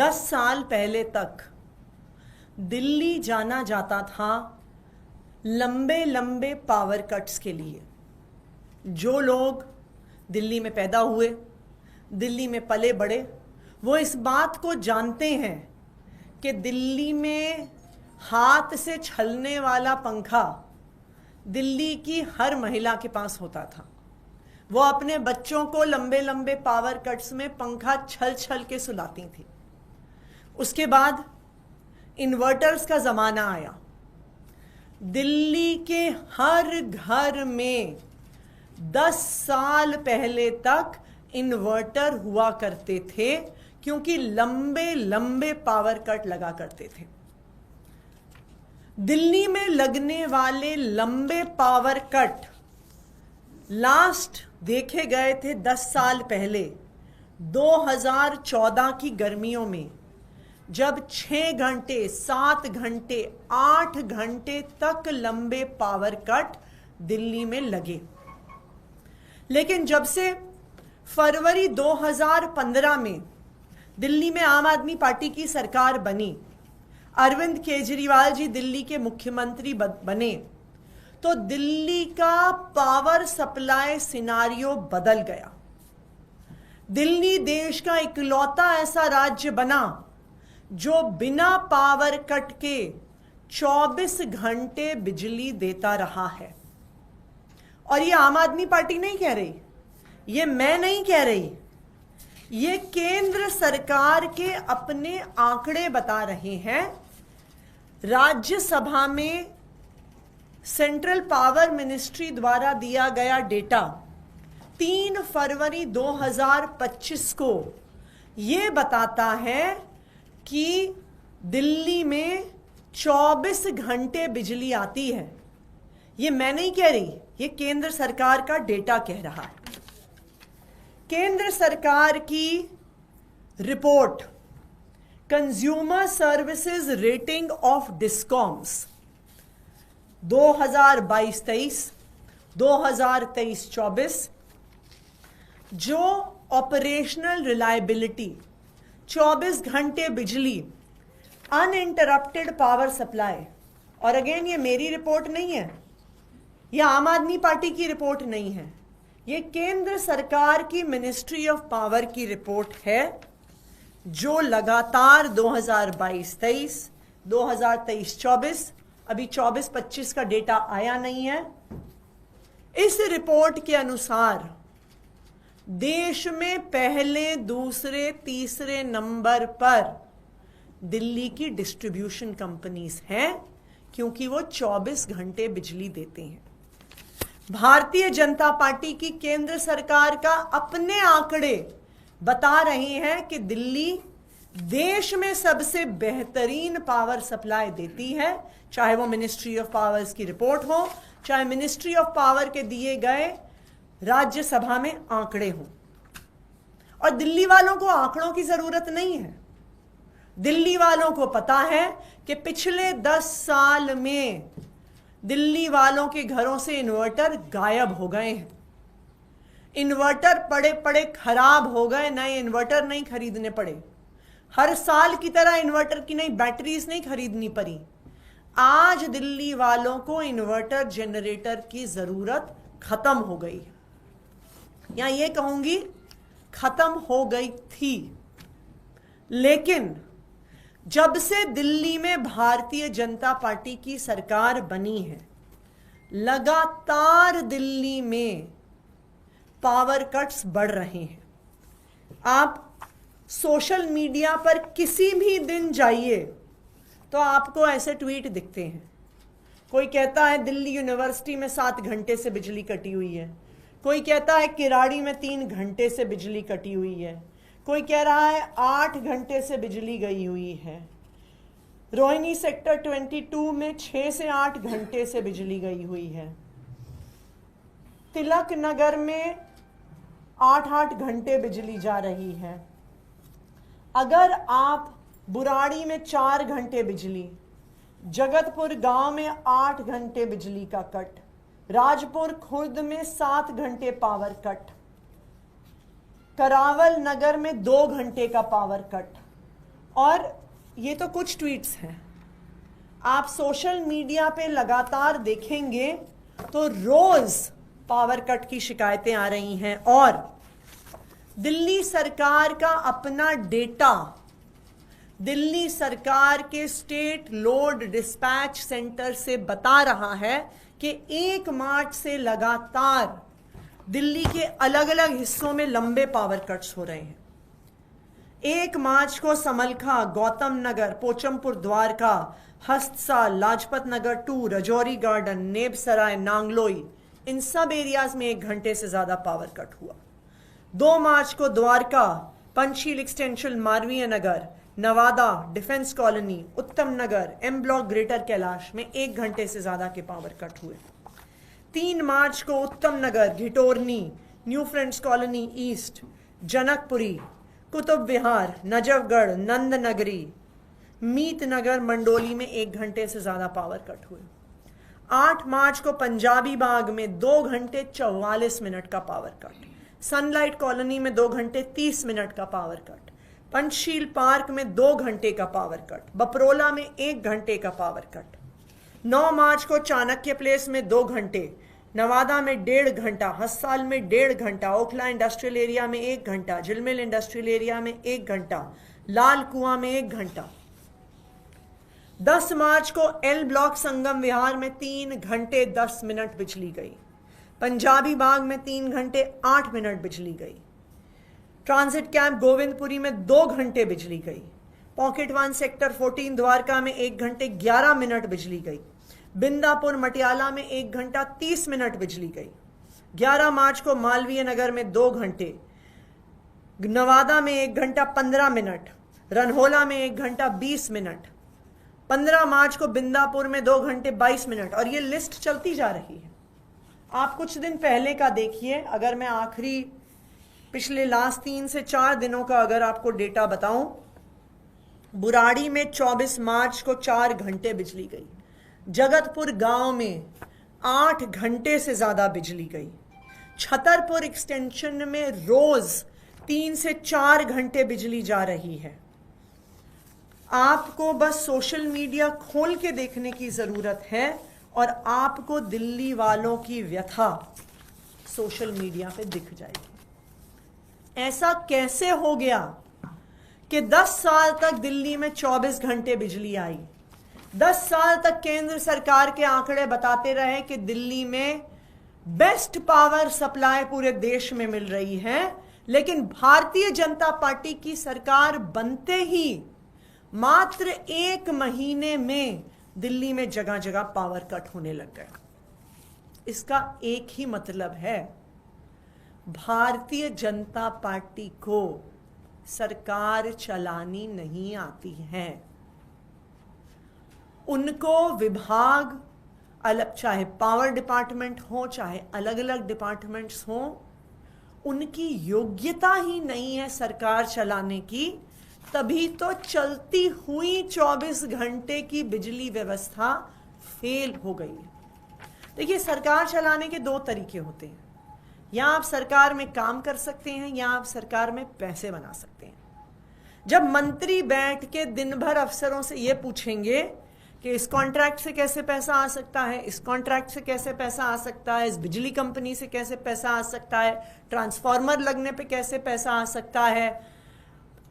10 साल पहले तक दिल्ली जाना जाता था लंबे लंबे पावर कट्स के लिए। जो लोग दिल्ली में पैदा हुए, दिल्ली में पले बढ़े, वो इस बात को जानते हैं कि दिल्ली में हाथ से छलने वाला पंखा दिल्ली की हर महिला के पास होता था। वो अपने बच्चों को लंबे लंबे पावर कट्स में पंखा छल छल के सुलाती थी। उसके बाद इन्वर्टर्स का ज़माना आया। दिल्ली के हर घर में 10 साल पहले तक इन्वर्टर हुआ करते थे, क्योंकि लंबे लंबे पावर कट लगा करते थे। दिल्ली में लगने वाले लंबे पावर कट लास्ट देखे गए थे 10 साल पहले 2014 की गर्मियों में, जब 6 घंटे, 7 घंटे, 8 घंटे तक लंबे पावर कट दिल्ली में लगे। लेकिन जब से फरवरी 2015 में दिल्ली में आम आदमी पार्टी की सरकार बनी, अरविंद केजरीवाल जी दिल्ली के मुख्यमंत्री बने, तो दिल्ली का पावर सप्लाई सिनारियो बदल गया। दिल्ली देश का इकलौता ऐसा राज्य बना जो बिना पावर कट के 24 घंटे बिजली देता रहा है। और ये आम आदमी पार्टी नहीं कह रही, ये मैं नहीं कह रही, ये केंद्र सरकार के अपने आंकड़े बता रहे हैं। राज्यसभा में सेंट्रल पावर मिनिस्ट्री द्वारा दिया गया डेटा 3 फरवरी 2025 को ये बताता है कि दिल्ली में 24 घंटे बिजली आती है। ये मैं नहीं कह रही, ये केंद्र सरकार का डेटा कह रहा है। केंद्र सरकार की report consumer services rating of discoms 2022-23, 2023-24 जो ऑपरेशनल रिलायबिलिटी 24 घंटे बिजली, अनइंटरप्टेड पावर सप्लाई, और अगेन ये मेरी रिपोर्ट नहीं है, यह आम आदमी पार्टी की रिपोर्ट नहीं है, ये केंद्र सरकार की मिनिस्ट्री ऑफ पावर की रिपोर्ट है, जो लगातार 2022-23, 2023-24, अभी 24-25 का डेटा आया नहीं है। इस रिपोर्ट के अनुसार देश में पहले, दूसरे, तीसरे नंबर पर दिल्ली की डिस्ट्रीब्यूशन कंपनीज हैं, क्योंकि वो 24 घंटे बिजली देते हैं। भारतीय जनता पार्टी की केंद्र सरकार का अपने आंकड़े बता रहे हैं कि दिल्ली देश में सबसे बेहतरीन पावर सप्लाई देती है, चाहे वो मिनिस्ट्री ऑफ पावर्स की रिपोर्ट हो, चाहे मिनिस्ट्री ऑफ पावर के दिए गए राज्यसभा में आंकड़े हों। और दिल्ली वालों को आंकड़ों की जरूरत नहीं है। दिल्ली वालों को पता है कि पिछले 10 साल में दिल्ली वालों के घरों से इन्वर्टर गायब हो गए हैं। इन्वर्टर पड़े पड़े खराब हो गए, नए इन्वर्टर नहीं खरीदने पड़े। हर साल की तरह इन्वर्टर की नई बैटरीज नहीं खरीदनी पड़ी। आज दिल्ली वालों को इन्वर्टर जनरेटर की जरूरत खत्म हो गई है, या ये कहूंगी खत्म हो गई थी। लेकिन जब से दिल्ली में भारतीय जनता पार्टी की सरकार बनी है, लगातार दिल्ली में पावर कट्स बढ़ रहे हैं। आप सोशल मीडिया पर किसी भी दिन जाइए तो आपको ऐसे ट्वीट दिखते हैं। कोई कहता है दिल्ली यूनिवर्सिटी में 7 घंटे से बिजली कटी हुई है, कोई कहता है किराड़ी में 3 घंटे से बिजली कटी हुई है, कोई कह रहा है 8 घंटे से बिजली गई हुई है, रोहिणी सेक्टर 22 में 6 से 8 घंटे से बिजली गई हुई है, तिलक नगर में 8-8 घंटे बिजली जा रही है। अगर आप बुराड़ी में 4 घंटे बिजली, जगतपुर गांव में 8 घंटे बिजली का कट, राजपुर खुर्द में 7 घंटे पावर कट, करावल नगर में 2 घंटे का पावर कट, और ये तो कुछ ट्वीट्स हैं, आप सोशल मीडिया पे लगातार देखेंगे तो रोज पावर कट की शिकायतें आ रही हैं। और दिल्ली सरकार का अपना डेटा, दिल्ली सरकार के स्टेट लोड डिस्पैच सेंटर से बता रहा है कि 1 मार्च से लगातार दिल्ली के अलग अलग हिस्सों में लंबे पावर कट्स हो रहे हैं। 1 मार्च को समलखा, गौतम नगर, पोचमपुर द्वारका, हस्तसा, लाजपत नगर 2, रजौरी गार्डन, नेबसराय, नांगलोई, इन सब एरियाज में 1 घंटे से ज्यादा पावर कट हुआ। 2 मार्च को द्वारका, पंचशील एक्सटेंशन, मारवीय नगर, नवादा, डिफेंस कॉलोनी, उत्तम नगर, एम ब्लॉक, ग्रेटर कैलाश में 1 घंटे से ज्यादा के पावर कट हुए। 3 मार्च को Uttam Nagar, Ghitorni, new friends colony east, Janakpuri, Qutub Vihar, Najafgarh, Nandnagri, Meet Nagar, Mandoli में 1 घंटे से ज्यादा पावर कट हुए। 8 मार्च को पंजाबी बाग में 2 घंटे 44 मिनट का पावर कट, सनलाइट कॉलोनी में 2 घंटे 30 मिनट का पावर कट, पंचशील पार्क में 2 घंटे का पावर कट, बपरोला में 1 घंटे का पावर कट। 9 मार्च को चाणक्य प्लेस में 2 घंटे, नवादा में 1.5 घंटा, हस्साल में 1.5 घंटा, ओखला इंडस्ट्रियल एरिया में 1 घंटा, झिलमिल इंडस्ट्रियल एरिया में 1 घंटा, लाल कुआं में 1 घंटा। 10 मार्च को एल ब्लॉक संगम विहार में 3 घंटे 10 मिनट बिजली गई, पंजाबी बाग में 3 घंटे 8 मिनट बिजली गई, ट्रांजिट कैंप गोविंदपुरी में 2 घंटे बिजली गई, पॉकेट 1 सेक्टर 14 द्वारका में 1 घंटे 11 मिनट बिजली गई, बिंदापुर मटियाला में 1 घंटा 30 मिनट बिजली गई। 11 मार्च को मालवीय नगर में 2 घंटे, नवादा में 1 घंटा 15 मिनट, रनहोला में 1 घंटा 20 मिनट। 15 मार्च को बिंदापुर में 2 घंटे 22 मिनट। और ये लिस्ट चलती जा रही है। आप कुछ दिन पहले का देखिए, अगर मैं आखिरी पिछले लास्ट 3 से 4 दिनों का अगर आपको डेटा बताऊं, बुराड़ी में 24 मार्च को 4 घंटे बिजली गई, जगतपुर गांव में 8 घंटे से ज्यादा बिजली गई, छतरपुर एक्सटेंशन में रोज 3 से 4 घंटे बिजली जा रही है। आपको बस सोशल मीडिया खोल के देखने की जरूरत है और आपको दिल्ली वालों की व्यथा सोशल मीडिया पे दिख जाएगी। ऐसा कैसे हो गया कि 10 साल तक दिल्ली में 24 घंटे बिजली आई? 10 साल तक केंद्र सरकार के आंकड़े बताते रहे कि दिल्ली में बेस्ट पावर सप्लाई पूरे देश में मिल रही है, लेकिन भारतीय जनता पार्टी की सरकार बनते ही मात्र 1 महीने में दिल्ली में जगह जगह पावर कट होने लग गया। इसका एक ही मतलब है, भारतीय जनता पार्टी को सरकार चलानी नहीं आती है। उनको विभाग अलग, चाहे पावर डिपार्टमेंट हो, चाहे अलग अलग डिपार्टमेंट्स हो, उनकी योग्यता ही नहीं है सरकार चलाने की। तभी तो चलती हुई 24 घंटे की बिजली व्यवस्था फेल हो गई है। देखिए, सरकार चलाने के 2 तरीके होते हैं, या आप सरकार में काम कर सकते हैं या आप सरकार में पैसे बना सकते हैं। जब मंत्री बैठ के दिन भर अफसरों से ये पूछेंगे कि इस कॉन्ट्रैक्ट से कैसे पैसा आ सकता है, इस कॉन्ट्रैक्ट से कैसे पैसा आ सकता है, इस बिजली कंपनी से कैसे पैसा आ सकता है, ट्रांसफार्मर लगने पे कैसे पैसा आ सकता है,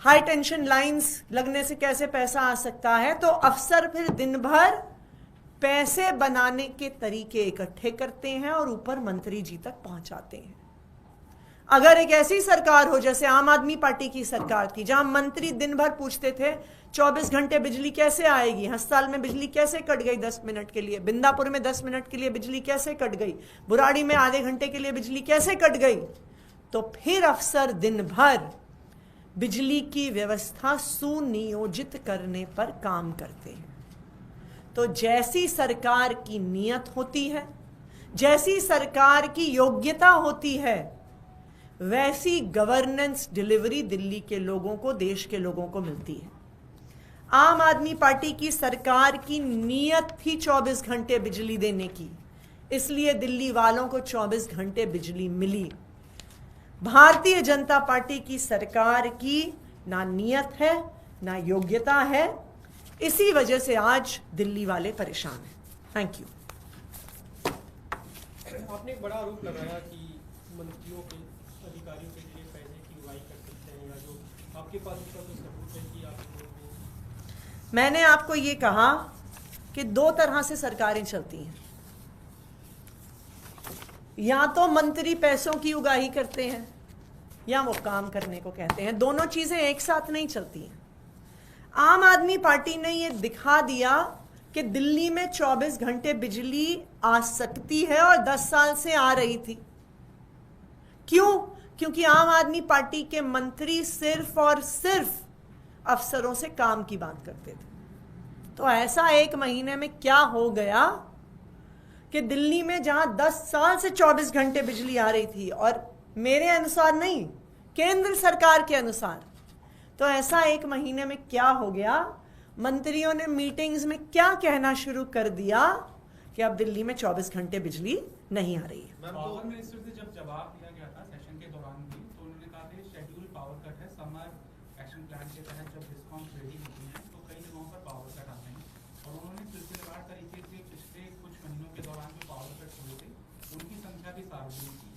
हाई टेंशन लाइंस लगने से कैसे पैसा आ सकता है, तो अफसर फिर दिन भर पैसे बनाने के तरीके इकट्ठे करते हैं और ऊपर मंत्री जी तक पहुंचाते हैं। अगर एक ऐसी सरकार हो जैसे आम आदमी पार्टी की सरकार थी, जहां मंत्री दिन भर पूछते थे 24 घंटे बिजली कैसे आएगी, हस्ताल में बिजली कैसे कट गई 10 मिनट के लिए, बिंदापुर में 10 मिनट के लिए बिजली कैसे कट गई, बुराड़ी में आधे घंटे के लिए बिजली कैसे कट गई, तो फिर अफसर दिन भर बिजली की व्यवस्था सुनियोजित करने पर काम करते हैं। तो जैसी सरकार की नीयत होती है, जैसी सरकार की योग्यता होती है, वैसी गवर्नेंस डिलीवरी दिल्ली के लोगों को, देश के लोगों को मिलती है। आम आदमी पार्टी की सरकार की नीयत थी 24 घंटे बिजली देने की, इसलिए दिल्ली वालों को 24 घंटे बिजली मिली। भारतीय जनता पार्टी की सरकार की ना नीयत है, ना योग्यता है। इसी वजह से आज दिल्ली वाले परेशान हैं। Thank you. आपने एक बड़ा आरोप लगाया कि मंत्रियों के अधिकारियों के लिए पैसे की उगाही कर सकते हैं, या जो आपके पास उसका कोई सबूत है कि आप लोगों को? मैंने आपको ये कहा कि दो तरह से सरकारें चलती हैं, या तो मंत्री पैसों की उगाही करते हैं या वो काम करने को कहते हैं। दोनों चीजें एक साथ नहीं चलती हैं। आम आदमी पार्टी ने ये दिखा दिया कि दिल्ली में 24 घंटे बिजली आ सकती है और 10 साल से आ रही थी। क्यों? क्योंकि आम आदमी पार्टी के मंत्री सिर्फ और सिर्फ अफसरों से काम की बात करते थे। तो ऐसा एक महीने में क्या हो गया कि दिल्ली में जहां 10 साल से 24 घंटे बिजली आ रही थी, और मेरे अनुसार नहीं, केंद्र सरकार के अनुसार, तो ऐसा एक महीने में क्या हो गया, मंत्रियों ने मीटिंग्स में क्या कहना शुरू कर दिया कि अब दिल्ली में 24 घंटे बिजली नहीं आ रही है। पावर मिनिस्टर से जब जवाब दिया गया था सेशन के दौरान भी, तो उन्होंने कहा था शेड्यूल पावर कट है। समर एक्शन प्लान के तहत जब डिस्कॉम्स रेडी होती हैं तो कई जगहों पर पावर कट आते हैं, और उन्होंने सिलसिलेवार तरीके से पिछले कुछ महीनों के दौरान जो पावर कट हुए थे उनकी संख्या भी सार्वजनिक की।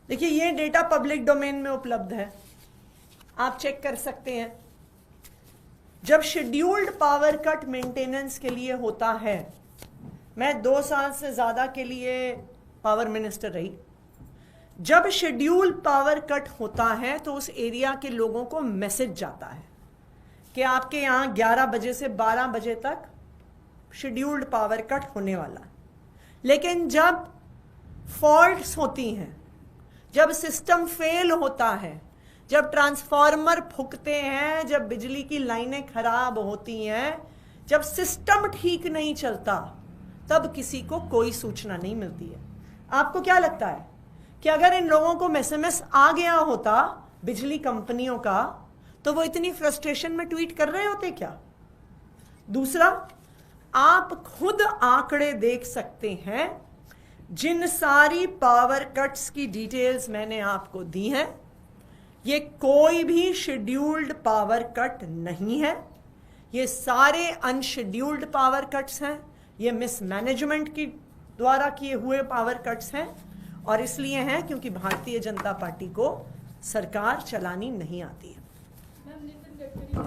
देखिए, ये डेटा पब्लिक डोमेन में उपलब्ध है, आप चेक कर सकते हैं। जब शेड्यूल्ड पावर कट मेंटेनेंस के लिए होता है, मैं 2 साल से ज्यादा के लिए पावर मिनिस्टर रही, जब शेड्यूल पावर कट होता है तो उस एरिया के लोगों को मैसेज जाता है कि आपके यहां 11 बजे से 12 बजे तक शेड्यूल्ड पावर कट होने वाला। लेकिन जब फॉल्ट्स होती हैं, जब सिस्टम फेल होता है, जब ट्रांसफार्मर फूकते हैं, जब बिजली की लाइनें खराब होती हैं, जब सिस्टम ठीक नहीं चलता, तब किसी को कोई सूचना नहीं मिलती है। आपको क्या लगता है कि अगर इन लोगों को एसएमएस आ गया होता बिजली कंपनियों का, तो वो इतनी फ्रस्ट्रेशन में ट्वीट कर रहे होते क्या? दूसरा, आप खुद आंकड़े देख सकते हैं। जिन सारी पावर कट्स की डिटेल्स मैंने आपको दी हैं, ये कोई भी शेड्यूल्ड पावर कट नहीं है। ये सारे अनशेड्यूल्ड पावर कट्स हैं। ये मिसमैनेजमेंट की द्वारा किए हुए पावर कट्स हैं, और इसलिए हैं क्योंकि भारतीय जनता पार्टी को सरकार चलानी नहीं आती है। मैम, नितिन गडकरी